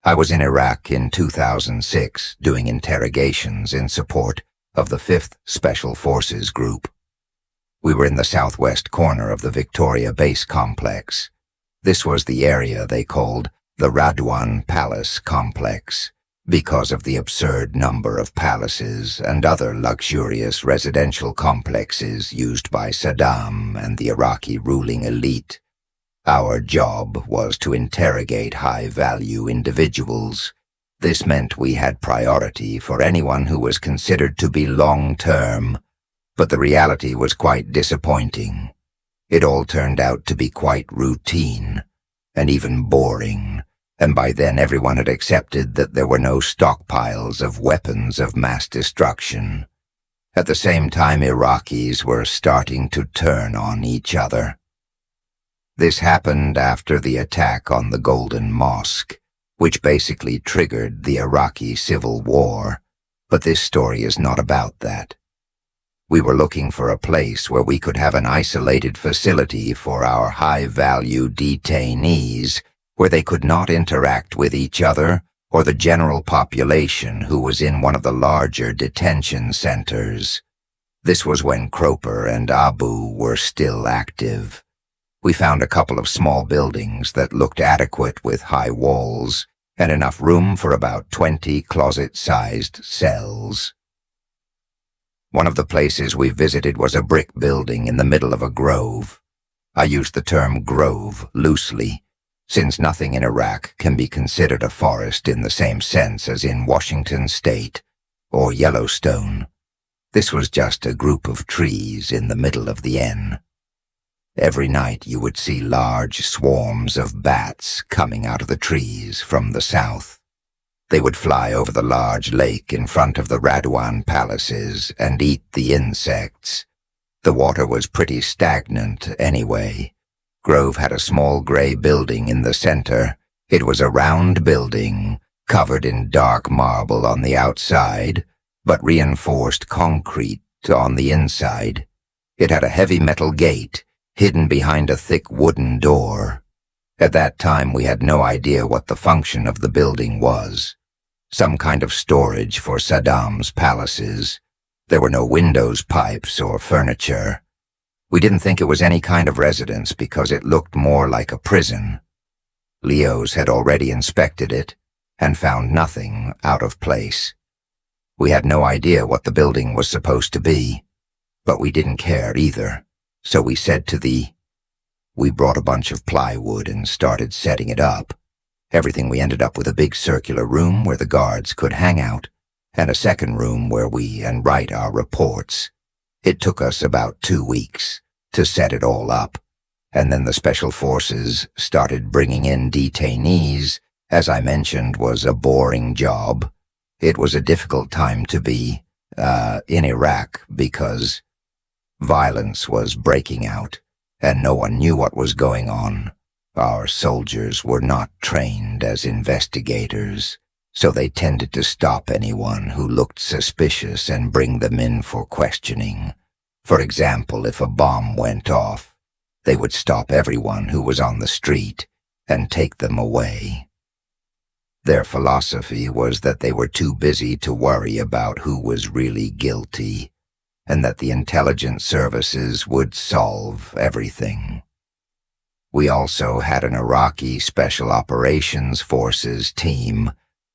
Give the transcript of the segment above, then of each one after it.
I was in Iraq in 2006 doing interrogations in support of the 5th Special Forces Group. We were in the southwest corner of the Victoria Base Complex. This was the area they called the Radwan Palace Complex, because of the absurd number of palaces and other luxurious residential complexes used by Saddam and the Iraqi ruling elite. Our job was to interrogate high-value individuals. This meant we had priority for anyone who was considered to be long-term, but the reality was quite disappointing. It all turned out to be quite routine, and even boring, and by then everyone had accepted that there were no stockpiles of weapons of mass destruction. At the same time, Iraqis were starting to turn on each other. This happened after the attack on the Golden Mosque, which basically triggered the Iraqi civil war, but this story is not about that. We were looking for a place where we could have an isolated facility for our high-value detainees, where they could not interact with each other or the general population who was in one of the larger detention centers. This was when Croper and Abu were still active. We found a couple of small buildings that looked adequate with high walls and enough room for about 20 closet-sized cells. One of the places we visited was a brick building in the middle of a grove. I use the term grove loosely, since nothing in Iraq can be considered a forest in the same sense as in Washington State or Yellowstone. This was just a group of trees in the middle of the N. Every night you would see large swarms of bats coming out of the trees from the south. They would fly over the large lake in front of the Radwan palaces and eat the insects. The water was pretty stagnant anyway. Grove had a small gray building in the center. It was a round building, covered in dark marble on the outside, but reinforced concrete on the inside. It had a heavy metal gate, hidden behind a thick wooden door. At that time, we had no idea what the function of the building was. Some kind of storage for Saddam's palaces. There were no windows, pipes, or furniture. We didn't think it was any kind of residence because it looked more like a prison. Leos had already inspected it and found nothing out of place. We had no idea what the building was supposed to be, but we didn't care either. So we said we brought a bunch of plywood and started setting it up. We ended up with a big circular room where the guards could hang out, and a second room where we write our reports. It took us about 2 weeks to set it all up, and then the Special Forces started bringing in detainees. As I mentioned, was a boring job. It was a difficult time to be in Iraq because violence was breaking out, and no one knew what was going on. Our soldiers were not trained as investigators, so they tended to stop anyone who looked suspicious and bring them in for questioning. For example, if a bomb went off, they would stop everyone who was on the street and take them away. Their philosophy was that they were too busy to worry about who was really guilty, and that the intelligence services would solve everything. We also had an Iraqi Special Operations Forces team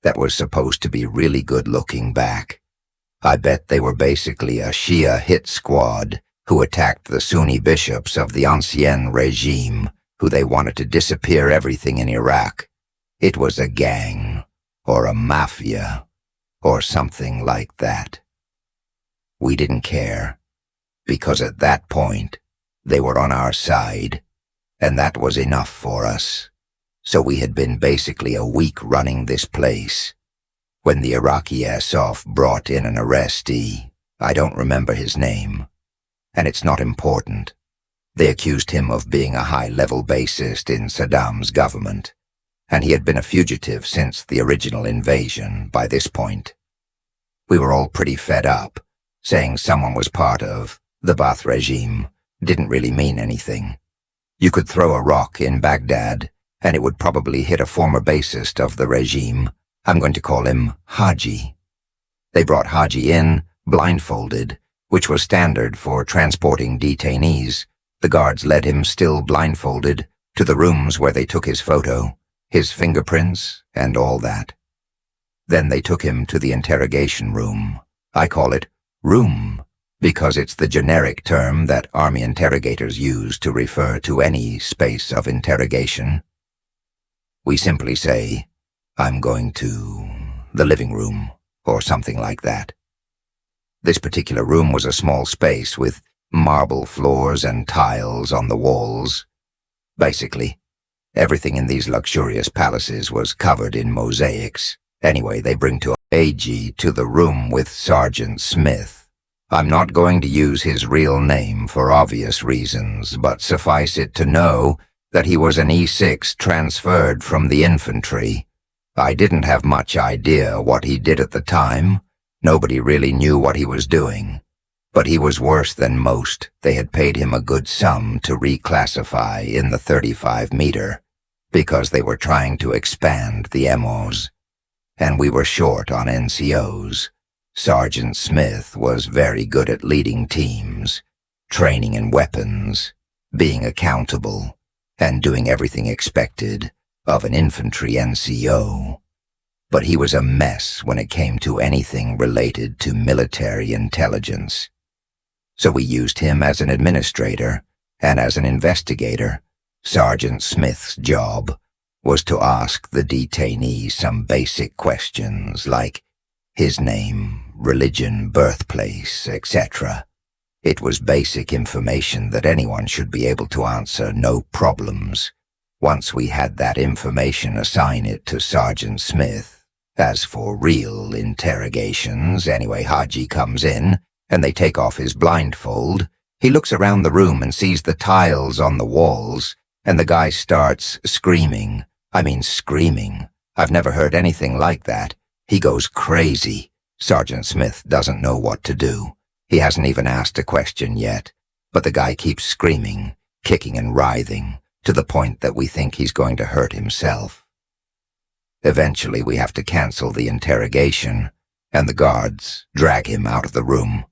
that was supposed to be really good looking back. I bet they were basically a Shia hit squad who attacked the Sunni bishops of the Ancien regime, who they wanted to disappear everything in Iraq. It was a gang, or a mafia, or something like that. We didn't care, because at that point, they were on our side, and that was enough for us. So we had been basically a week running this place, when the Iraqi SOF brought in an arrestee. I don't remember his name, and it's not important. They accused him of being a high-level bassist in Saddam's government, and he had been a fugitive since the original invasion by this point. We were all pretty fed up. Saying someone was part of the Ba'ath regime didn't really mean anything. You could throw a rock in Baghdad, and it would probably hit a former bassist of the regime. I'm going to call him Haji. They brought Haji in, blindfolded, which was standard for transporting detainees. The guards led him, still blindfolded, to the rooms where they took his photo, his fingerprints, and all that. Then they took him to the interrogation room. I call it room, because it's the generic term that Army interrogators use to refer to any space of interrogation. We simply say, I'm going to the living room, or something like that. This particular room was a small space with marble floors and tiles on the walls. Basically, everything in these luxurious palaces was covered in mosaics. Anyway, they bring to AG to the room with Sergeant Smith. I'm not going to use his real name for obvious reasons, but suffice it to know that he was an E6 transferred from the infantry. I didn't have much idea what he did at the time. Nobody really knew what he was doing. But he was worse than most. They had paid him a good sum to reclassify in the 35 meter, because they were trying to expand the MOs. And we were short on NCOs. Sergeant Smith was very good at leading teams, training in weapons, being accountable, and doing everything expected of an infantry NCO. But he was a mess when it came to anything related to military intelligence. So we used him as an administrator, and as an investigator. Sergeant Smith's job was to ask the detainee some basic questions like his name, religion, birthplace, etc. It was basic information that anyone should be able to answer, no problems. Once we had that information, assign it to Sergeant Smith. As for real interrogations, anyway, Haji comes in, and they take off his blindfold. He looks around the room and sees the tiles on the walls, and the guy starts screaming. I mean screaming. I've never heard anything like that. He goes crazy. Sergeant Smith doesn't know what to do. He hasn't even asked a question yet, but the guy keeps screaming, kicking and writhing, to the point that we think he's going to hurt himself. Eventually we have to cancel the interrogation, and the guards drag him out of the room.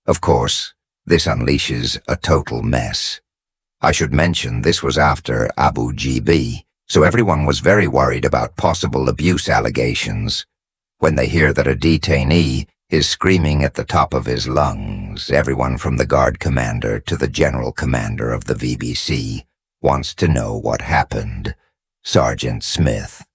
Of course, this unleashes a total mess. I should mention this was after Abu Ghraib, so everyone was very worried about possible abuse allegations. When they hear that a detainee is screaming at the top of his lungs, everyone from the guard commander to the general commander of the VBC wants to know what happened. Sergeant Smith.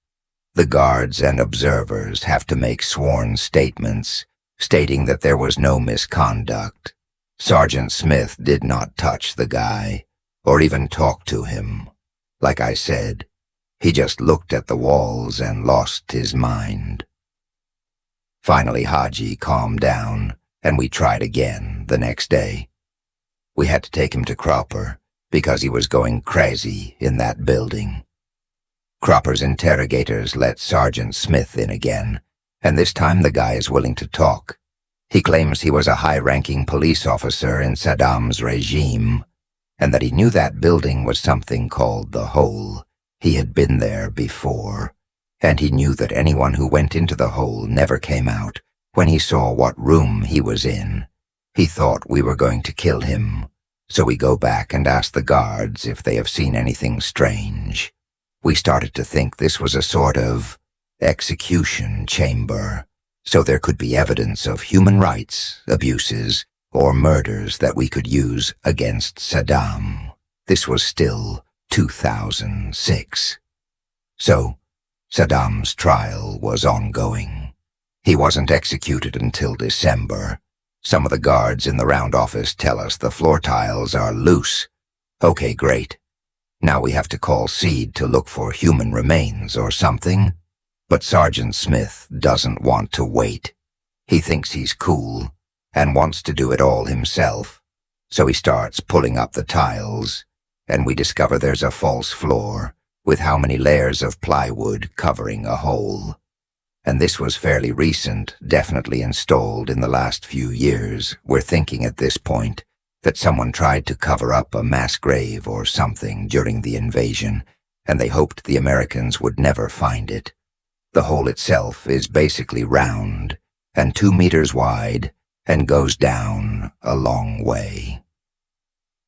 The guards and observers have to make sworn statements stating that there was no misconduct. Sergeant Smith did not touch the guy, or even talk to him. Like I said, he just looked at the walls and lost his mind. Finally, Haji calmed down, and we tried again the next day. We had to take him to Cropper, because he was going crazy in that building. Cropper's interrogators let Sergeant Smith in again, and this time the guy is willing to talk. He claims he was a high-ranking police officer in Saddam's regime, and that he knew that building was something called the Hole. He had been there before, and he knew that anyone who went into the hole never came out. When he saw what room he was in, he thought we were going to kill him, so we go back and ask the guards if they have seen anything strange. We started to think this was a sort of execution chamber, so there could be evidence of human rights abuses or murders that we could use against Saddam. This was still 2006. So, Saddam's trial was ongoing. He wasn't executed until December. Some of the guards in the round office tell us the floor tiles are loose. Okay, great. Now we have to call Seed to look for human remains or something. But Sergeant Smith doesn't want to wait. He thinks he's cool and wants to do it all himself. So he starts pulling up the tiles, and we discover there's a false floor with how many layers of plywood covering a hole. And this was fairly recent, definitely installed in the last few years. We're thinking at this point that someone tried to cover up a mass grave or something during the invasion, and they hoped the Americans would never find it. The hole itself is basically round and 2 meters wide and goes down a long way.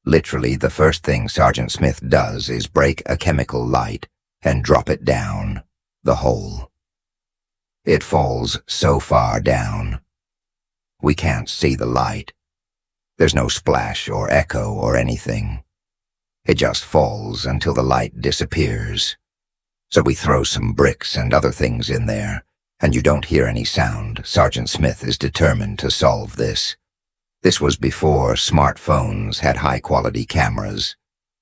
Literally, the first thing Sergeant Smith does is break a chemical light and drop it down the hole. It falls so far down. We can't see the light. There's no splash or echo or anything. It just falls until the light disappears. So we throw some bricks and other things in there, and you don't hear any sound. Sergeant Smith is determined to solve this. This was before smartphones had high-quality cameras,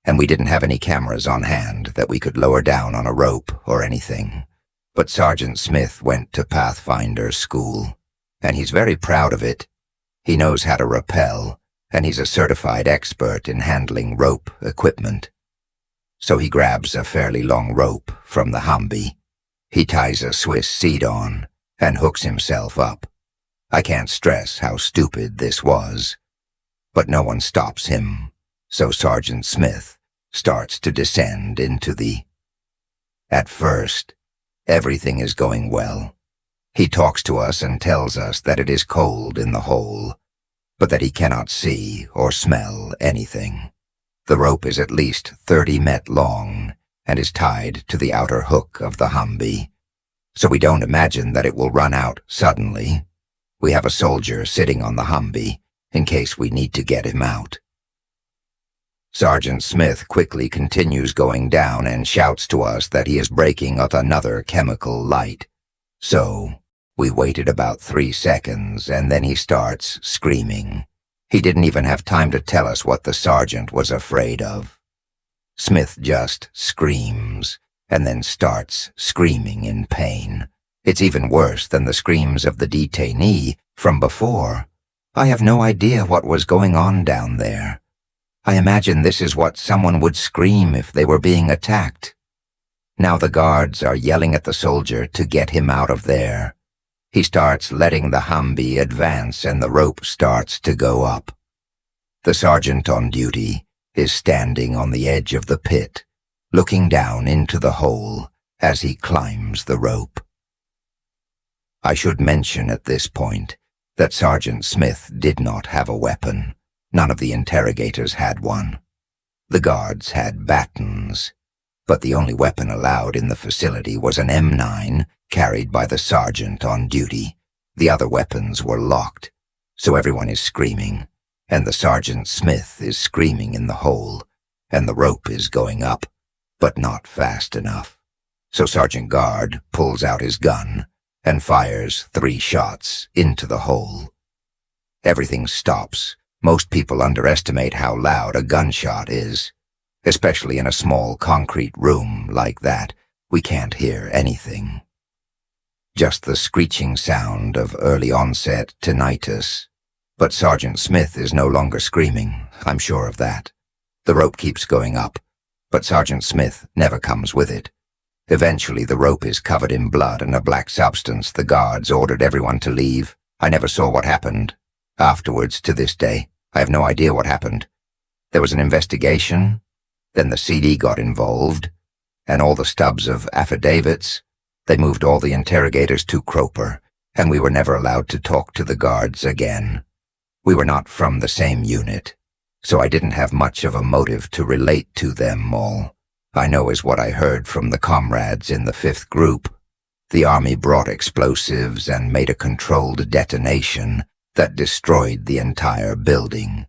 and we didn't have any cameras on hand that we could lower down on a rope or anything. But Sergeant Smith went to Pathfinder school, and he's very proud of it. He knows how to rappel, and he's a certified expert in handling rope equipment. So he grabs a fairly long rope from the Humvee. He ties a Swiss seat on and hooks himself up. I can't stress how stupid this was. But no one stops him, so Sergeant Smith starts to descend into the... At first, everything is going well. He talks to us and tells us that it is cold in the hole, but that he cannot see or smell anything. The rope is at least 30 met long and is tied to the outer hook of the Humvee, so we don't imagine that it will run out suddenly. We have a soldier sitting on the Humvee in case we need to get him out. Sergeant Smith quickly continues going down and shouts to us that he is breaking out another chemical light. So we waited about 3 seconds, and then he starts screaming. He didn't even have time to tell us what the sergeant was afraid of. Smith just screams, and then starts screaming in pain. It's even worse than the screams of the detainee from before. I have no idea what was going on down there. I imagine this is what someone would scream if they were being attacked. Now the guards are yelling at the soldier to get him out of there. He starts letting the Humvee advance and the rope starts to go up. The sergeant on duty is standing on the edge of the pit, looking down into the hole as he climbs the rope. I should mention at this point that Sergeant Smith did not have a weapon. None of the interrogators had one. The guards had batons, but the only weapon allowed in the facility was an M9 carried by the sergeant on duty. The other weapons were locked, so everyone is screaming, and the Sergeant Smith is screaming in the hole, and the rope is going up, but not fast enough. So Sergeant Guard pulls out his gun and fires 3 shots into the hole. Everything stops. Most people underestimate how loud a gunshot is, especially in a small concrete room like that. We can't hear anything. Just the screeching sound of early onset tinnitus. But Sergeant Smith is no longer screaming, I'm sure of that. The rope keeps going up, but Sergeant Smith never comes with it. Eventually the rope is covered in blood and a black substance. The guards ordered everyone to leave. I never saw what happened. Afterwards, to this day, I have no idea what happened. There was an investigation, then the CD got involved, and all the stubs of affidavits. They moved all the interrogators to Croper, and we were never allowed to talk to the guards again. We were not from the same unit, so I didn't have much of a motive to relate to them all. I know is what I heard from the comrades in the 5th group. The Army brought explosives and made a controlled detonation that destroyed the entire building.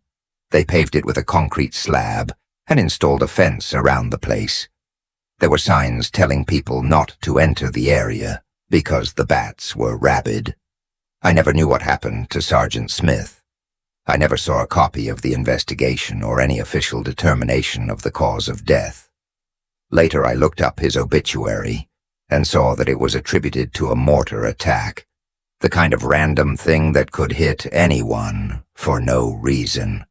They paved it with a concrete slab and installed a fence around the place. There were signs telling people not to enter the area because the bats were rabid. I never knew what happened to Sergeant Smith. I never saw a copy of the investigation or any official determination of the cause of death. Later I looked up his obituary and saw that it was attributed to a mortar attack, the kind of random thing that could hit anyone for no reason.